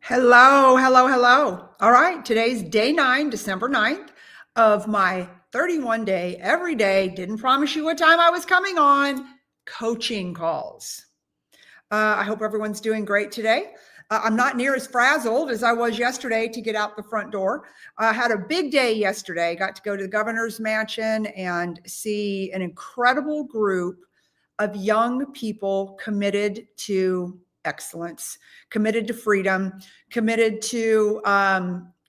Hello, hello, hello. All right, today's day 9, December 9th of my 31 day, every day, didn't promise you what time I was coming on, coaching calls. I hope everyone's doing great today. I'm not near as frazzled as I was yesterday to get out the front door. I had a big day yesterday. Got to go to the governor's mansion and see an incredible group of young people committed to excellence, committed to freedom, committed to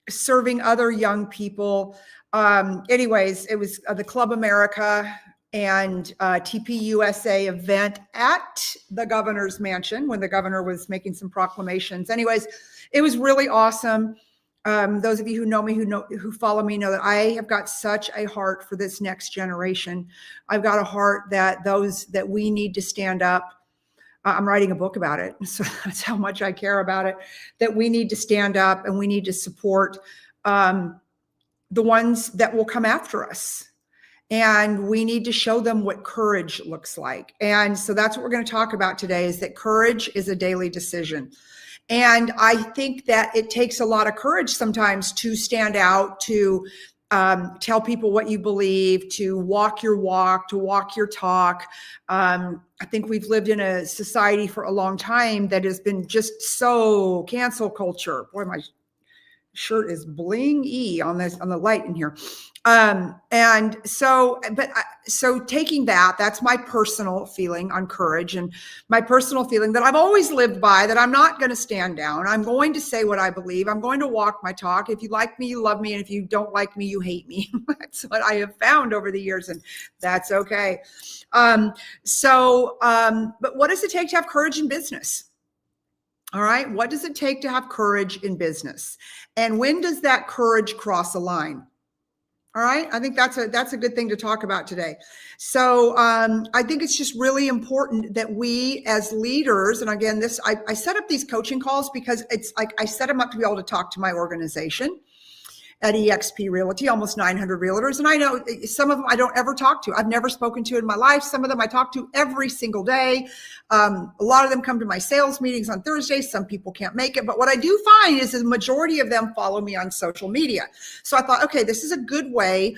serving other young people. Anyways, it was the Club America and TPUSA event at the governor's mansion when the governor was making some proclamations. Anyways, it was really awesome. Those of you who know me, who follow me, know that I have got such a heart for this next generation. I've got a heart that we need to stand up. I'm writing a book about it, so that's how much I care about it. That we need to stand up and we need to support the ones that will come after us. And we need to show them what courage looks like. And so that's what we're going to talk about today, is that courage is a daily decision. And I think that it takes a lot of courage sometimes to stand out, to tell people what you believe, to walk your walk, to walk your talk. I think we've lived in a society for a long time that has been just so cancel culture. Boy, my shirt is bling-y on the light in here. And so, so taking that's my personal feeling on courage, and my personal feeling that I've always lived by, that I'm not going to stand down. I'm going to say what I believe. I'm going to walk my talk. If you like me, you love me. And if you don't like me, you hate me. That's what I have found over the years, and that's okay. But what does it take to have courage in business? All right. What does it take to have courage in business? And when does that courage cross a line? All right. I think that's a good thing to talk about today. So I think it's just really important that we as leaders, and again, I set up these coaching calls because it's like I set them up to be able to talk to my organization at eXp Realty, almost 900 realtors. And I know some of them I don't ever talk to. I've never spoken to in my life. Some of them I talk to every single day. A lot of them come to my sales meetings on Thursdays. Some people can't make it. But what I do find is the majority of them follow me on social media. So I thought, okay, this is a good way.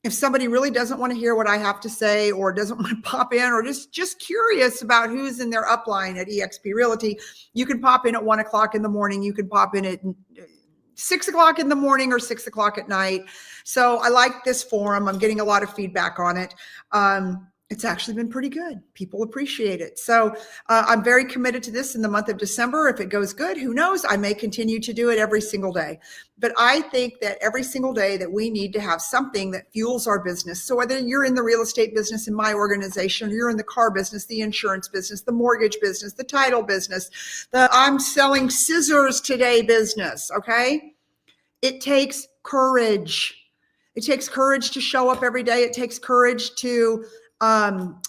If somebody really doesn't want to hear what I have to say, or doesn't want to pop in, or just curious about who's in their upline at eXp Realty, you can pop in at 1 o'clock in the morning. You can pop in at 6 o'clock in the morning or 6 o'clock at night. So I like this forum. I'm getting a lot of feedback on it. It's actually been pretty good. People appreciate it. So I'm very committed to this in the month of December. If it goes good, who knows? I may continue to do it every single day. But I think that every single day that we need to have something that fuels our business. So whether you're in the real estate business in my organization, or you're in the car business, the insurance business, the mortgage business, the title business, the I'm selling scissors today business, okay? It takes courage. It takes courage to show up every day. It takes courage to go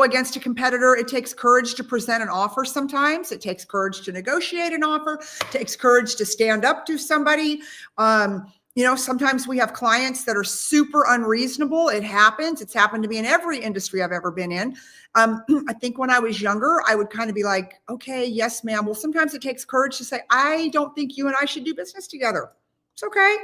against a competitor. It takes courage to present an offer sometimes. It takes courage to negotiate an offer. It takes courage to stand up to somebody. Sometimes we have clients that are super unreasonable. It happens. It's happened to me in every industry I've ever been in. I think when I was younger, I would kind of be like, okay, yes, ma'am. Well, sometimes it takes courage to say, I don't think you and I should do business together. It's okay.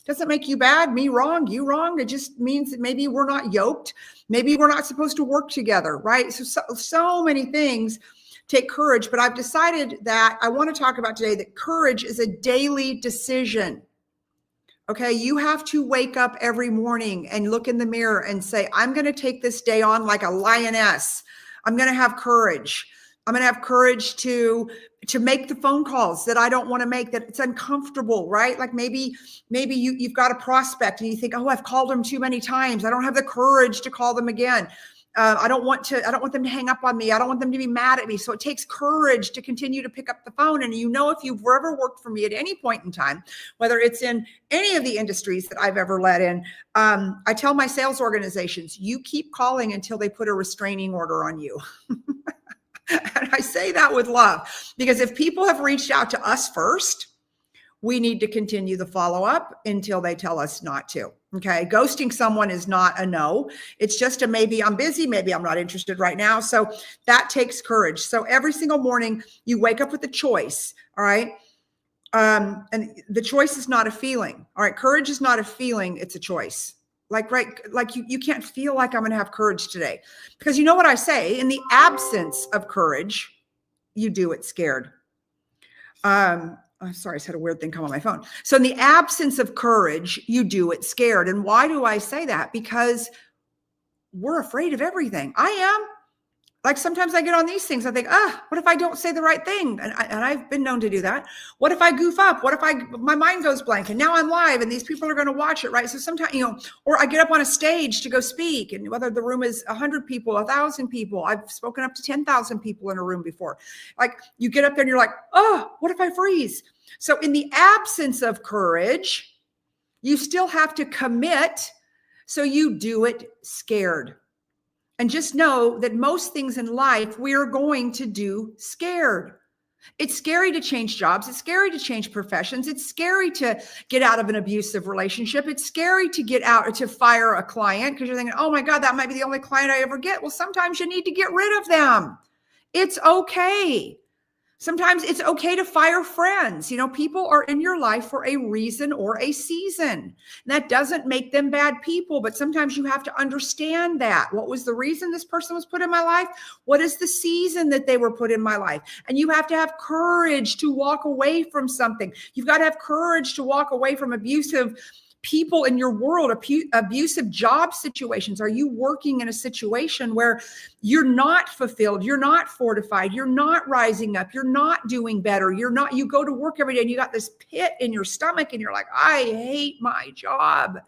Doesn't make you bad, me wrong, you wrong. It just means that maybe we're not yoked. Maybe we're not supposed to work together, right? So many things take courage, but I've decided that I want to talk about today that courage is a daily decision. Okay, you have to wake up every morning and look in the mirror and say, I'm going to take this day on like a lioness. I'm going to have courage. I'm going to have courage to make the phone calls that I don't want to make, that it's uncomfortable, right? Like maybe you've got a prospect and you think, oh, I've called them too many times. I don't have the courage to call them again. I don't want them to hang up on me. I don't want them to be mad at me. So it takes courage to continue to pick up the phone. And if you've ever worked for me at any point in time, whether it's in any of the industries that I've ever led in, I tell my sales organizations, you keep calling until they put a restraining order on you. And I say that with love, because if people have reached out to us first, we need to continue the follow-up until they tell us not to. Okay. Ghosting someone is not a no. It's just a maybe I'm busy, maybe I'm not interested right now. So that takes courage. So every single morning you wake up with a choice. All right. And the choice is not a feeling. All right. Courage is not a feeling. It's a choice. Like, right. Like you can't feel like I'm going to have courage today, because you know what I say, in the absence of courage, you do it scared. I'm sorry, I just had a weird thing come on my phone. So in the absence of courage, you do it scared. And why do I say that? Because we're afraid of everything. I am. Like sometimes I get on these things, I think, what if I don't say the right thing? And I've been known to do that. What if I goof up? What if my mind goes blank and now I'm live and these people are going to watch it, right? So sometimes, or I get up on a stage to go speak, and whether the room is 100 people, 1,000 people, I've spoken up to 10,000 people in a room before. Like you get up there and you're like, what if I freeze? So in the absence of courage, you still have to commit. So you do it scared. And just know that most things in life we're going to do scared. It's scary to change jobs. It's scary to change professions. It's scary to get out of an abusive relationship. It's scary to get out or to fire a client because you're thinking, oh my God, that might be the only client I ever get. Well, sometimes you need to get rid of them. It's okay. Sometimes it's okay to fire friends. People are in your life for a reason or a season. That doesn't make them bad people, but sometimes you have to understand that. What was the reason this person was put in my life? What is the season that they were put in my life? And you have to have courage to walk away from something. You've got to have courage to walk away from abusive people in your world, abusive job situations. Are you working in a situation where you're not fulfilled, you're not fortified, you're not rising up, you're not doing better, you go to work every day and you got this pit in your stomach and you're like, I hate my job?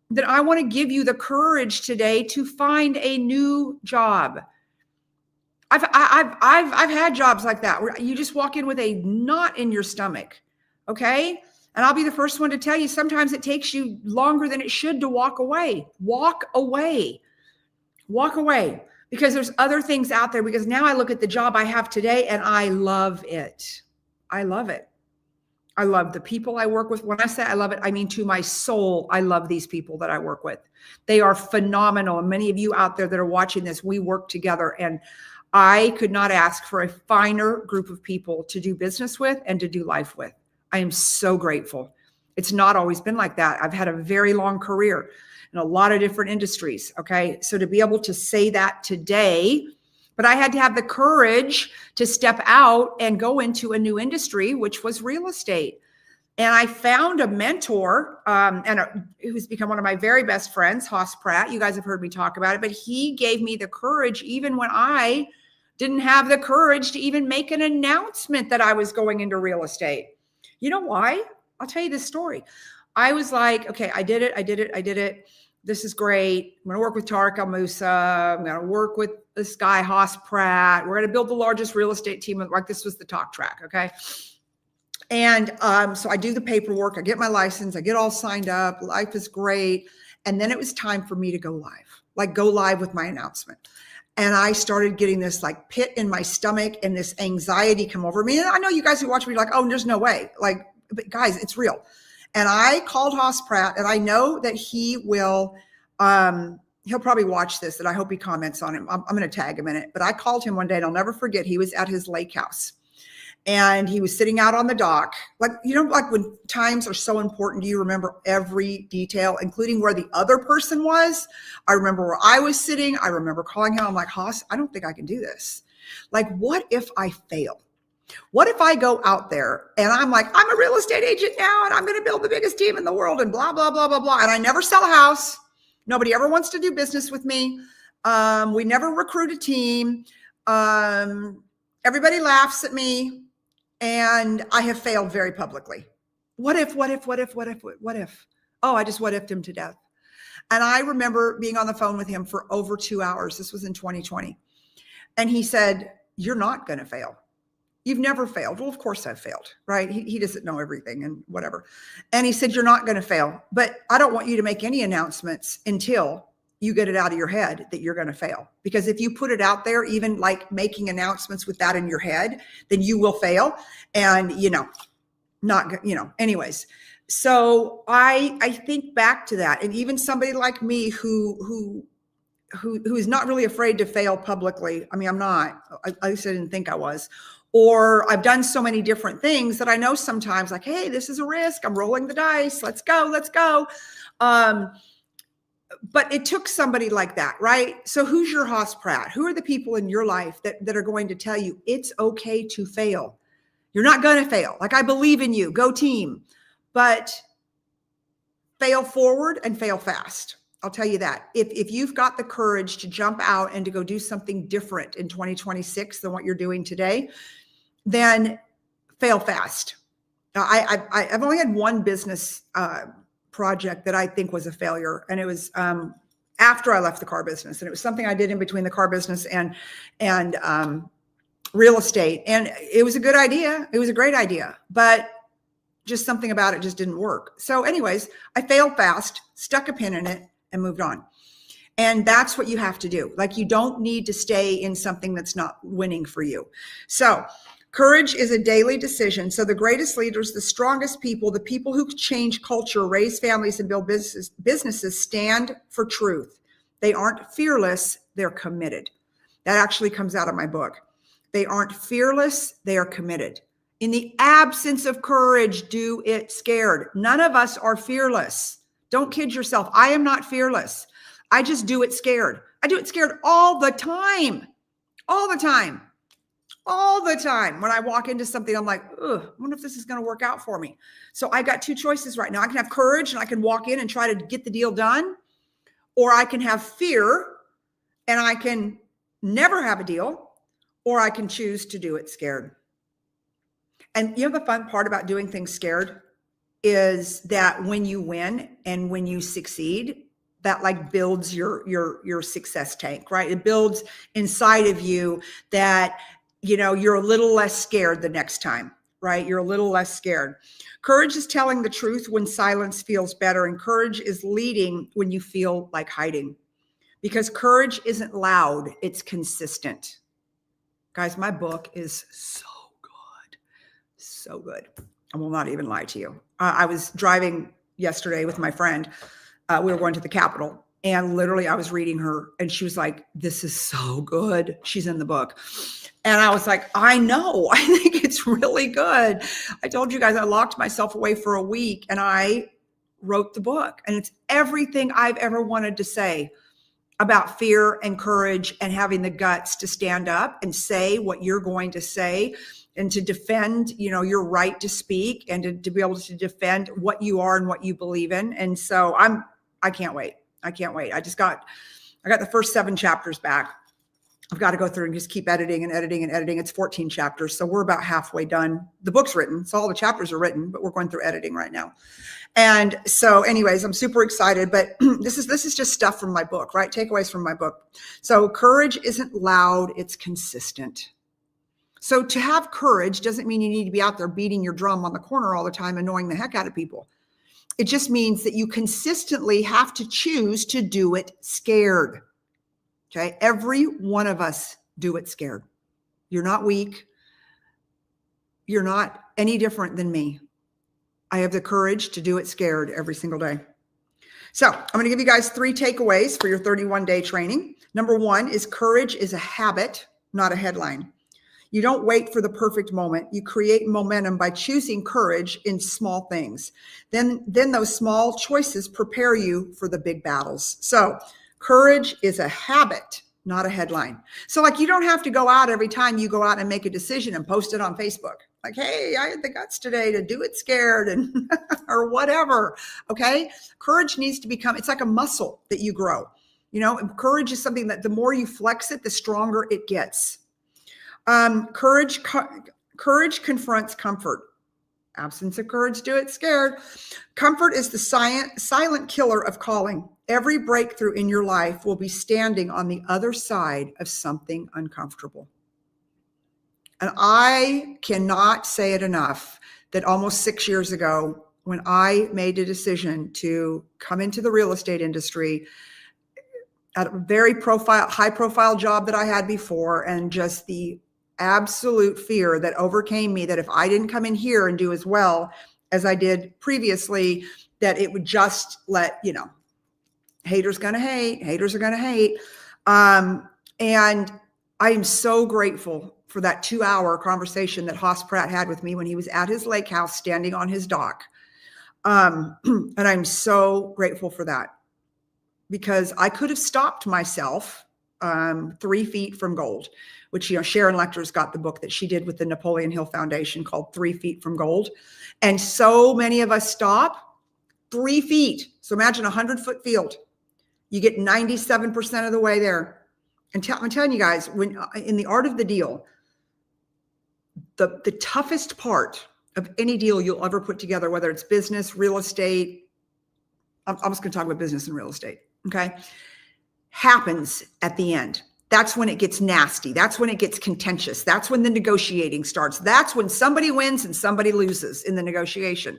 Then I want to give you the courage today to find a new job. I've had jobs like that where you just walk in with a knot in your stomach. Okay. And I'll be the first one to tell you, sometimes it takes you longer than it should to walk away. Walk away. Walk away. Because there's other things out there. Because now I look at the job I have today and I love it. I love it. I love the people I work with. When I say I love it, I mean to my soul, I love these people that I work with. They are phenomenal. And many of you out there that are watching this, we work together. And I could not ask for a finer group of people to do business with and to do life with. I am so grateful. It's not always been like that. I've had a very long career in a lot of different industries. Okay. So to be able to say that today, but I had to have the courage to step out and go into a new industry, which was real estate. And I found a mentor who's become one of my very best friends, Hoss Pratt. You guys have heard me talk about it, but he gave me the courage even when I didn't have the courage to even make an announcement that I was going into real estate. You know why? I'll tell you this story. I was like, okay, I did it. This is great. I'm going to work with Tarek El Moussa. I'm going to work with this guy, Hoss Pratt. We're going to build the largest real estate team. Like this was the talk track. Okay. And so I do the paperwork. I get my license. I get all signed up. Life is great. And then it was time for me to go live with my announcement. And I started getting this like pit in my stomach and this anxiety come over me. And I know you guys who watch me are like, oh, there's no way. Like, but guys, it's real. And I called Hoss Pratt, and I know that he will, he'll probably watch this, and I hope he comments on it. I'm going to tag him in it. But I called him one day, and I'll never forget, he was at his lake house. And he was sitting out on the dock. Like, like when times are so important, do you remember every detail, including where the other person was? I remember where I was sitting. I remember calling him. I'm like, Hoss, I don't think I can do this. Like, what if I fail? What if I go out there and I'm like, I'm a real estate agent now and I'm going to build the biggest team in the world and blah, blah, blah, blah, blah. And I never sell a house. Nobody ever wants to do business with me. We never recruit a team. Everybody laughs at me. And I have failed very publicly. What if? Oh, I just what if'd him to death. And I remember being on the phone with him for over 2 hours. This was in 2020. And he said, you're not going to fail. You've never failed. Well, of course I've failed, right? He doesn't know everything and whatever. And he said, you're not going to fail, but I don't want you to make any announcements until you get it out of your head that you're going to fail. Because if you put it out there, even like making announcements with that in your head, then you will fail. And not, anyways. So I think back to that, and even somebody like me who is not really afraid to fail publicly. I mean, I'm not, at least I didn't think I was, or I've done so many different things that I know sometimes like, hey, this is a risk. I'm rolling the dice. Let's go. But it took somebody like that, right? So who's your Hoss Pratt? Who are the people in your life that are going to tell you it's okay to fail? You're not going to fail. Like, I believe in you. Go team. But fail forward and fail fast. I'll tell you that. If you've got the courage to jump out and to go do something different in 2026 than what you're doing today, then fail fast. I've only had one business project that I think was a failure, and it was after I left the car business, and it was something I did in between the car business and real estate, and it was a good idea. It was a great idea, but just something about it just didn't work. So anyways, I failed fast, stuck a pin in it, and moved on. And that's what you have to do. Like, you don't need to stay in something that's not winning for you. So courage is a daily decision. So the greatest leaders, the strongest people, the people who change culture, raise families, and build businesses stand for truth. They aren't fearless, they're committed. That actually comes out of my book. They aren't fearless, they are committed. In the absence of courage, do it scared. None of us are fearless. Don't kid yourself. I am not fearless. I just do it scared. I do it scared all the time. All the time. All the time. When I walk into something, I'm like, ugh, I wonder if this is going to work out for me. So I got two choices right now. I can have courage and I can walk in and try to get the deal done, or I can have fear and I can never have a deal, or I can choose to do it scared. And the fun part about doing things scared is that when you win and when you succeed, that like builds your success tank, right? It builds inside of you that, you're a little less scared the next time, right? You're a little less scared. Courage is telling the truth when silence feels better. And courage is leading when you feel like hiding, because courage isn't loud. It's consistent. Guys, my book is so good. I will not even lie to you. I was driving yesterday with my friend. We were going to the Capitol, and literally I was reading her, and she was like, this is so good. She's in the book. And I was like, I know, I think it's really good. I told you guys I locked myself away for a week and I wrote the book, and it's everything I've ever wanted to say about fear and courage and having the guts to stand up and say what you're going to say, and to defend, your right to speak, and to be able to defend what you are and what you believe in. And so I can't wait. I got the first 7 chapters back. I've got to go through and just keep editing. It's 14 chapters. So we're about halfway done. The book's written. So all the chapters are written, but we're going through editing right now. And so anyways, I'm super excited, but this is just stuff from my book, right? Takeaways from my book. So courage isn't loud. It's consistent. So to have courage doesn't mean you need to be out there beating your drum on the corner all the time, annoying the heck out of people. It just means that you consistently have to choose to do it scared. Okay. Every one of us do it scared. You're not weak. You're not any different than me. I have the courage to do it scared every single day. So I'm going to give you guys 3 takeaways for your 31-day training. Number 1 is courage is a habit, not a headline. You don't wait for the perfect moment. You create momentum by choosing courage in small things. Then those small choices prepare you for the big battles. So courage is a habit, not a headline. So like, you don't have to go out every time you go out and make a decision and post it on Facebook. Like, hey, I had the guts today to do it scared and or whatever. Okay. Courage needs to become, it's like a muscle that you grow. Courage is something that the more you flex it, the stronger it gets. Courage confronts comfort. Absence of courage, do it scared. Comfort is the silent killer of calling. Every breakthrough in your life will be standing on the other side of something uncomfortable. And I cannot say it enough that almost 6 years ago, when I made a decision to come into the real estate industry at a very high profile job that I had before, and just the absolute fear that overcame me, that if I didn't come in here and do as well as I did previously, that it would just let, haters gonna hate, haters are gonna hate. And I am so grateful for that 2-hour conversation that Haas Pratt had with me when he was at his lake house standing on his dock. And I'm so grateful for that, because I could have stopped myself 3 feet from gold, which, Sharon Lecter's got the book that she did with the Napoleon Hill Foundation called 3 Feet from Gold. And so many of us stop 3 feet. So imagine a 100-foot field. You get 97% of the way there. And I'm telling you guys, when in the art of the deal, the toughest part of any deal you'll ever put together, whether it's business, real estate, I'm just going to talk about business and real estate, okay, happens at the end. That's when it gets nasty. That's when it gets contentious. That's when the negotiating starts. That's when somebody wins and somebody loses in the negotiation.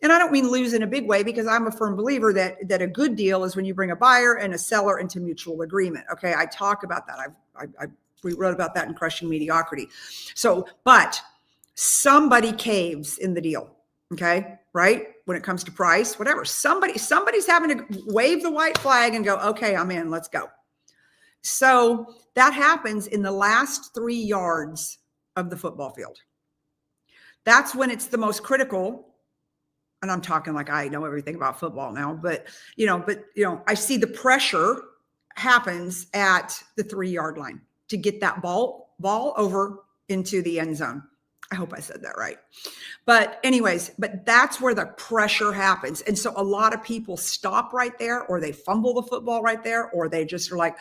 And I don't mean lose in a big way, because I'm a firm believer that a good deal is when you bring a buyer and a seller into mutual agreement. Okay, I talk about that. We wrote about that in Crushing Mediocrity. So, but somebody caves in the deal. Okay, right? When it comes to price, whatever, somebody's having to wave the white flag and go, okay, I'm in, let's go. So that happens in the last 3 yards of the football field. That's when it's the most critical. And I'm talking like I know everything about football now, but I see the pressure happens at the 3-yard line to get that ball over into the end zone. I hope I said that right. But anyways, that's where the pressure happens. And so a lot of people stop right there, or they fumble the football right there, or they just are like,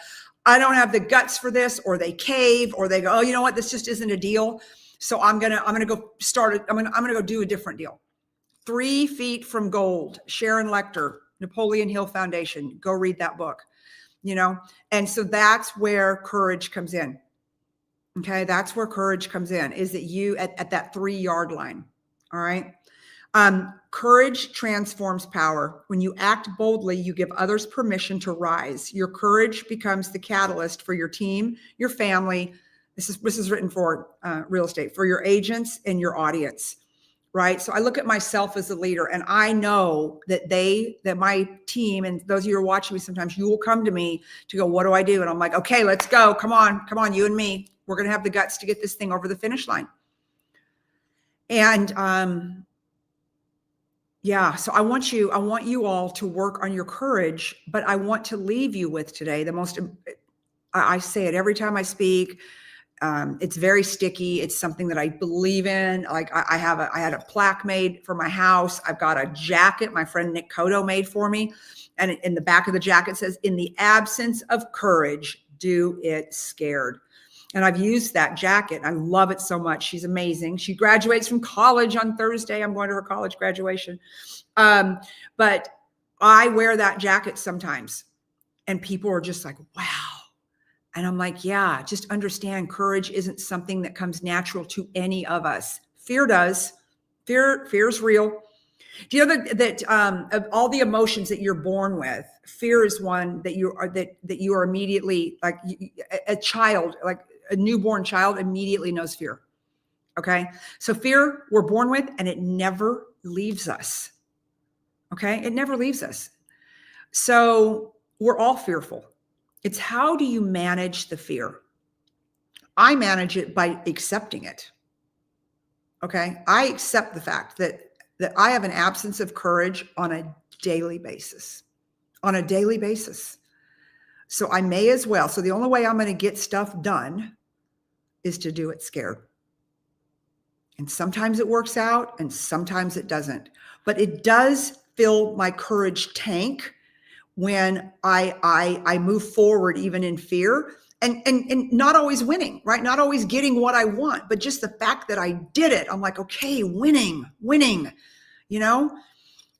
I don't have the guts for this, or they cave, or they go, oh, you know what? This just isn't a deal. So I'm going to go start it. I'm going to go do a different deal. 3 Feet from Gold, Sharon Lecter, Napoleon Hill Foundation. Go read that book, And so that's where courage comes in. Okay. That's where courage comes in, is that you at that 3-yard line. All right. Courage transforms power. When you act boldly, you give others permission to rise. Your courage becomes the catalyst for your team, your family. This is written for real estate, for your agents and your audience. Right. So I look at myself as a leader, and I know that my team, and those of you who are watching me, sometimes you will come to me to go, what do I do? And I'm like, okay, let's go. Come on, you and me. We're going to have the guts to get this thing over the finish line. And so I want you all to work on your courage, but I want to leave you with today I say it every time I speak. It's very sticky. It's something that I believe in. Like I had a plaque made for my house. I've got a jacket my friend Nick Cotto made for me. And in the back of the jacket says, in the absence of courage, do it scared. And I've used that jacket. I love it so much. She's amazing. She graduates from college on Thursday. I'm going to her college graduation. But I wear that jacket sometimes, and people are just like, wow. And I'm like, yeah, just understand, courage isn't something that comes natural to any of us. Fear does. Fear's real. Do you know that of all the emotions that you're born with, fear is one that you are immediately, like a child, like a newborn child immediately knows fear. Okay. So fear we're born with, and it never leaves us. Okay. It never leaves us. So we're all fearful. It's how do you manage the fear? I manage it by accepting it. Okay. I accept the fact that I have an absence of courage on a daily basis. So I may as well. So the only way I'm going to get stuff done is to do it scared. And sometimes it works out and sometimes it doesn't. But it does fill my courage tank when I move forward, even in fear, and not always winning, right? Not always getting what I want, but just the fact that I did it. I'm like, okay, winning,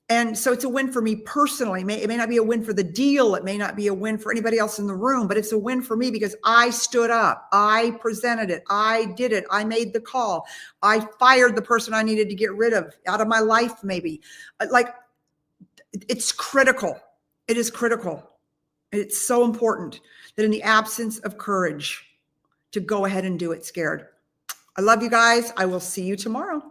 And so it's a win for me personally. It may not be a win for the deal. It may not be a win for anybody else in the room, but it's a win for me because I stood up. I presented it. I did it. I made the call. I fired the person I needed to get rid of out of my life, maybe. Like, it's critical. It is critical. It's so important that in the absence of courage to go ahead and do it scared. I love you guys. I will see you tomorrow.